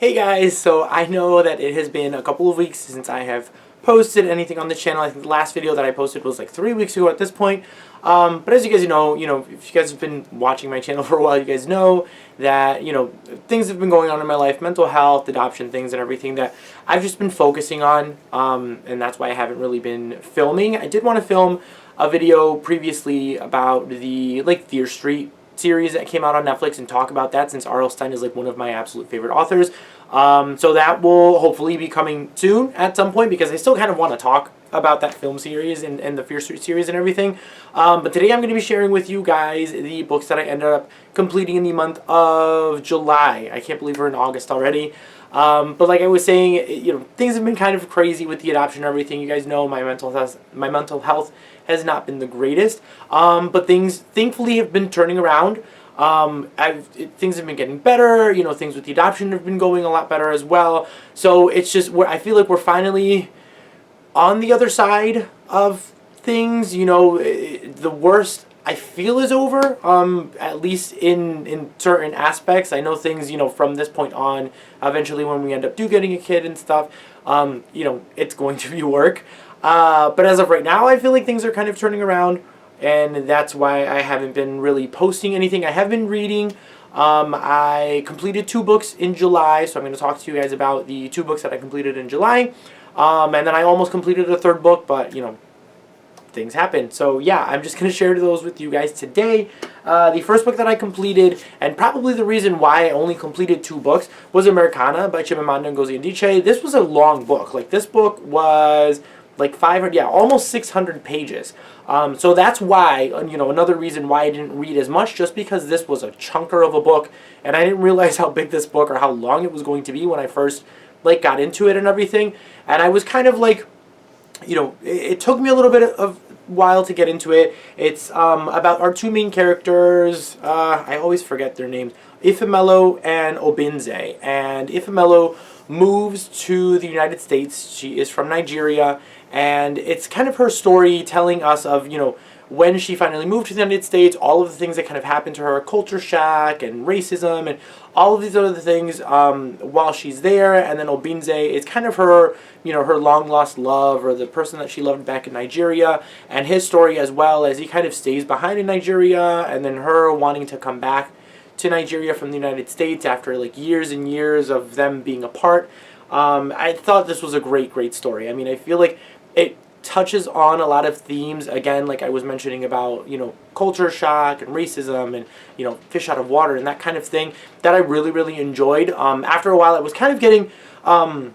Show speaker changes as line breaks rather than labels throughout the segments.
Hey guys, so I know that it has been a couple of weeks since I have posted anything on the channel. I think the last video that I posted was like 3 weeks ago at this point. But as you guys know, if you guys have been watching my channel for a while, you guys know that, things have been going on in my life, mental health, adoption things and everything that I've just been focusing on. And that's why I haven't really been filming. I did want to film a video previously about the, Fear Street series that came out on Netflix and talk about that, since R.L. Stine is like one of my absolute favorite authors. So that will hopefully be coming soon at some point, because I still kind of want to talk about that film series and the Fear Street series and everything. But today I'm going to be sharing with you guys the books that I ended up completing in the month of July. I can't believe we're in August already. But like I was saying, things have been kind of crazy with the adoption and everything. You guys know my mental health has not been the greatest. But things thankfully have been turning around. Things have been getting better. Things with the adoption have been going a lot better as well. So it's just I feel like we're finally on the other side of things. The worst I feel is over, at least in certain aspects. I know things, from this point on, eventually when we end up getting a kid and stuff, it's going to be work. But as of right now, I feel like things are kind of turning around, and that's why I haven't been really posting anything. I have been reading. I completed 2 books in July, so I'm going to talk to you guys about the 2 books that I completed in July. And then I almost completed a 3rd book, but, things happen. So yeah, I'm just going to share those with you guys today. The first book that I completed, and probably the reason why I only completed 2 books, was Americanah by Chimamanda Ngozi Adichie. This was a long book. This book was like 500, almost 600 pages. So that's why, another reason why I didn't read as much, just because this was a chunker of a book, and I didn't realize how big this book or how long it was going to be when I first got into it and everything. And I was kind of it took me a little bit of while to get into it. It's about our 2 main characters. I always forget their names. Ifemelo and Obinze. And Ifemelo moves to the United States. She is from Nigeria, and it's kind of her story telling us of, when she finally moved to the United States, all of the things that kind of happened to her, culture shock and racism and all of these other things while she's there. And then Obinze is kind of her, her long lost love, or the person that she loved back in Nigeria, and his story as well, as he kind of stays behind in Nigeria, and then her wanting to come back to Nigeria from the United States after years and years of them being apart. I thought this was a great story. I mean, I feel like it touches on a lot of themes, again, like I was mentioning about, culture shock and racism and, fish out of water and that kind of thing, that I really enjoyed. After a while, I was kind of getting, I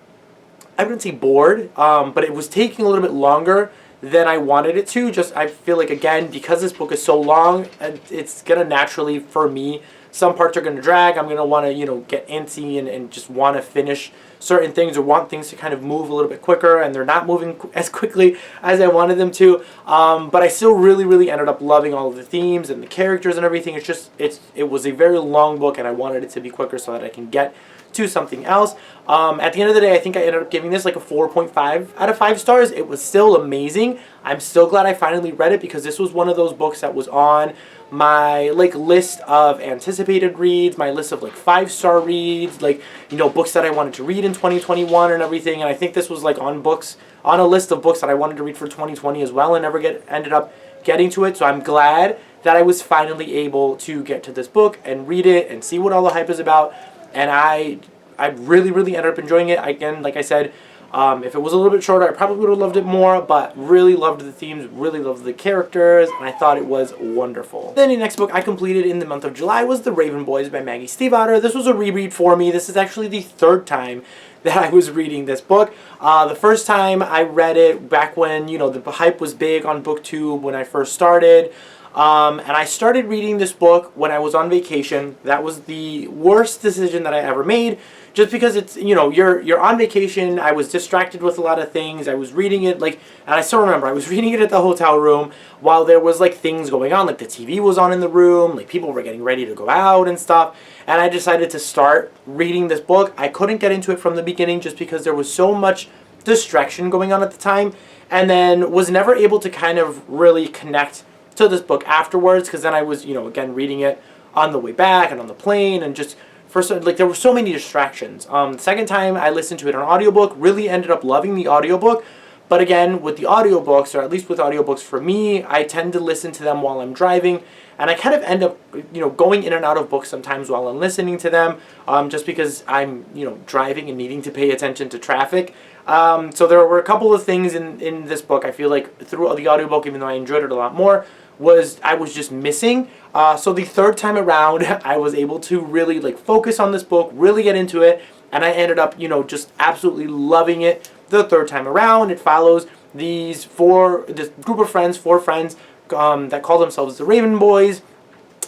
wouldn't say bored, but it was taking a little bit longer than I wanted it to. I feel like, again, because this book is so long, it's going to naturally, for me, some parts are going to drag. I'm going to want to, get antsy and just want to finish certain things, or want things to kind of move a little bit quicker, and they're not moving as quickly as I wanted them to. But I still really ended up loving all of the themes and the characters and everything. It was a very long book, and I wanted it to be quicker so that I can get to something else. At the end of the day, I think I ended up giving this a 4.5 out of 5 stars. It was still amazing. I'm still glad I finally read it, because this was one of those books that was on my list of anticipated reads, my list of 5-star reads, books that I wanted to read in 2021 and everything. And I think this was on a list of books that I wanted to read for 2020 as well, and never ended up getting to it. So I'm glad that I was finally able to get to this book and read it and see what all the hype is about. And I really ended up enjoying it. Again, like I said, if it was a little bit shorter, I probably would have loved it more, but really loved the themes, really loved the characters, and I thought it was wonderful. Then the next book I completed in the month of July was The Raven Boys by Maggie Stiefvater. This was a reread for me. This is actually the 3rd time that I was reading this book. The first time I read it back when, the hype was big on BookTube when I first started. And I started reading this book when I was on vacation. That was the worst decision that I ever made, just because it's, you're on vacation. I was distracted with a lot of things. I was reading it, and I still remember, I was reading it at the hotel room while there was, things going on. The TV was on in the room, people were getting ready to go out and stuff. And I decided to start reading this book. I couldn't get into it from the beginning just because there was so much distraction going on at the time, and then was never able to kind of really connect to this book afterwards, because then I was, again, reading it on the way back and on the plane, and just first, like, there were so many distractions. The second time I listened to it on audiobook, really ended up loving the audiobook. But again, with the audiobooks, or at least with audiobooks for me, I tend to listen to them while I'm driving, and I kind of end up, going in and out of books sometimes while I'm listening to them, just because I'm, driving and needing to pay attention to traffic. So there were a couple of things in this book I feel like through the audiobook, even though I enjoyed it a lot more, I was just missing. So the third time around, I was able to really like focus on this book, really get into it, and I ended up, just absolutely loving it the third time around. It follows this group of friends, 4 friends, that call themselves the Raven Boys,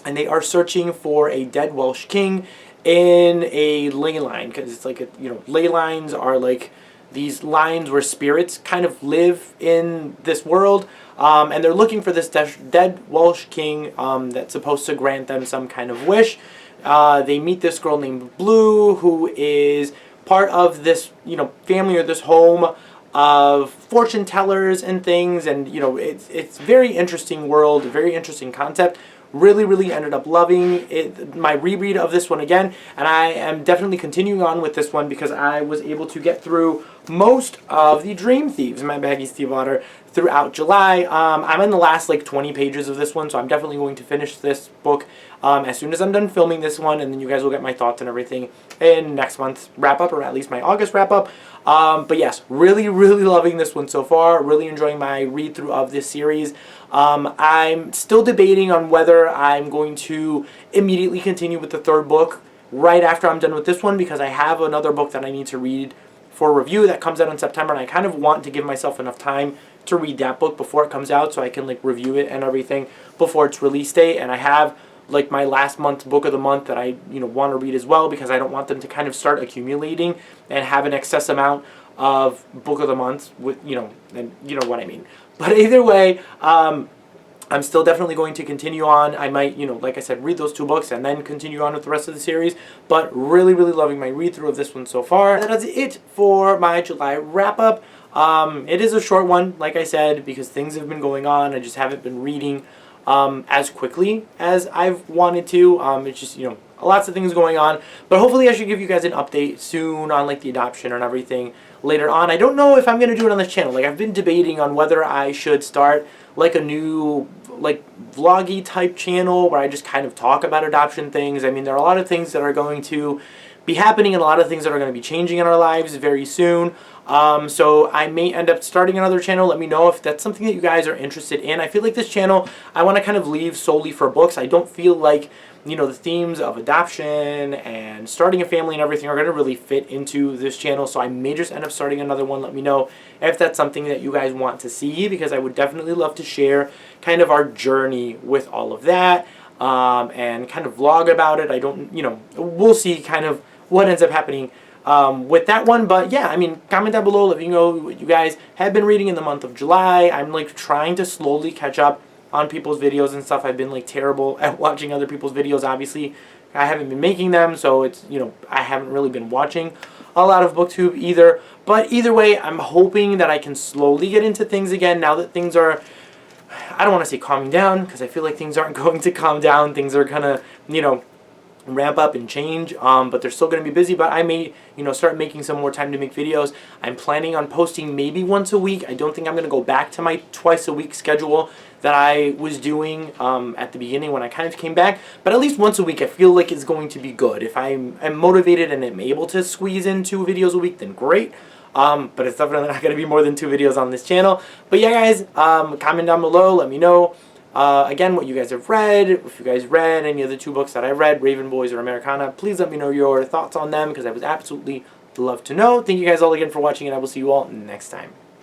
and they are searching for a dead Welsh king in a ley line, because it's like ley lines are like these lines where spirits kind of live in this world, and they're looking for this dead Welsh king that's supposed to grant them some kind of wish. They meet this girl named Blue, who is part of this family, or this home of fortune tellers and things, and it's very interesting world, very interesting concept. Really ended up loving it, my reread of this one again, and I am definitely continuing on with this one because I was able to get through most of the Dream Thieves, my baggy Steve Otter, throughout July. I'm in the last like 20 pages of this one, so I'm definitely going to finish this book as soon as I'm done filming this one, and then you guys will get my thoughts and everything in next month's wrap up, or at least my August wrap up. But yes, really loving this one so far. Really enjoying my read through of this series. I'm still debating on whether I'm going to immediately continue with the third book right after I'm done with this one, because I have another book that I need to read for review that comes out in September, and I kind of want to give myself enough time to read that book before it comes out so I can like review it and everything before its release date. And I have like my last month's book of the month that I want to read as well, because I don't want them to kind of start accumulating and have an excess amount of book of the month with and you know what I mean. But either way, I'm still definitely going to continue on. I might, like I said, read those 2 books and then continue on with the rest of the series. But really loving my read-through of this one so far. That is it for my July wrap-up. It is a short one, like I said, because things have been going on. I just haven't been reading as quickly as I've wanted to. It's just, lots of things going on. But hopefully I should give you guys an update soon on like the adoption and everything later on. I don't know if I'm going to do it on this channel. Like, I've been debating on whether I should start like a new like vloggy type channel where I just kind of talk about adoption things. I mean, there are a lot of things that are going to be happening and a lot of things that are going to be changing in our lives very soon. So I may end up starting another channel. Let me know if that's something that you guys are interested in. I feel like this channel, I want to kind of leave solely for books. I don't feel like, the themes of adoption and starting a family and everything are going to really fit into this channel. So I may just end up starting another one. Let me know if that's something that you guys want to see, because I would definitely love to share kind of our journey with all of that, and kind of vlog about it. I don't, we'll see kind of what ends up happening with that one. But yeah, I mean, comment down below, let me know what you guys have been reading in the month of July. I'm like trying to slowly catch up on people's videos and stuff. I've been like terrible at watching other people's videos. Obviously, I haven't been making them, so it's, I haven't really been watching a lot of BookTube either. But either way, I'm hoping that I can slowly get into things again now that things are, I don't want to say calming down, because I feel like things aren't going to calm down. Things are gonna, ramp up and change, but they're still going to be busy. But I may, start making some more time to make videos. I'm planning on posting maybe once a week. I don't think I'm going to go back to my twice a week schedule that I was doing at the beginning when I kind of came back. But at least once a week I feel like it's going to be good. If I'm motivated and am able to squeeze in 2 videos a week, then great. But it's definitely not going to be more than 2 videos on this channel. But yeah, guys, comment down below. Let me know again what you guys have read. If you guys read any of the 2 books that I read, Raven Boys or Americanah, please let me know your thoughts on them, because I would absolutely love to know. Thank you guys all again for watching, and I will see you all next time.